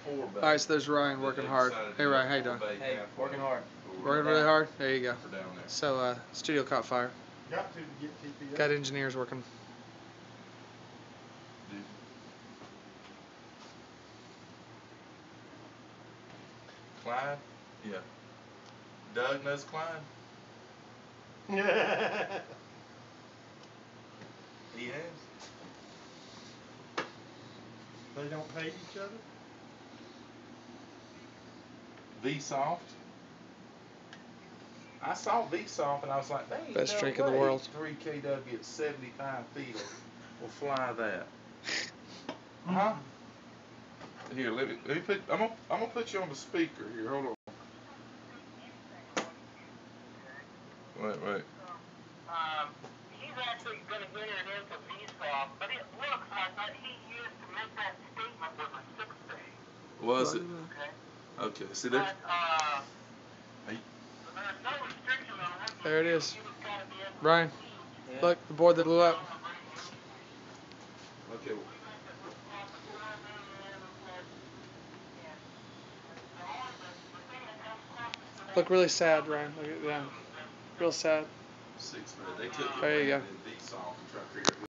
Alright, so there's Ryan working hard. Hey Ryan, how you doing? Hey, working hard. Working really hard? There you go. So, studio caught fire. Got to get TP. Got engineers working. Clyde? Yeah. Doug knows Clyde? He has. They don't hate each other? Vsoft. I saw Vsoft and I was like, they ain't Best no drink in the way world. 3 kW at 75 feet will fly that. Huh? Here, let me put. I'm gonna put you on the speaker here. Hold on. Wait. He's actually going to enter it into Vsoft, but it looks like what he used to make that statement was a 6-day. Was it? Okay. Okay. See there. There's no restriction on what There it is. he was going to be able to Ryan, Yeah. look, the board that blew up. Okay. Look really sad, Ryan. Look at that. Real sad. 6 minutes. They took it There you away go. and did Vsoft and tried to figure out.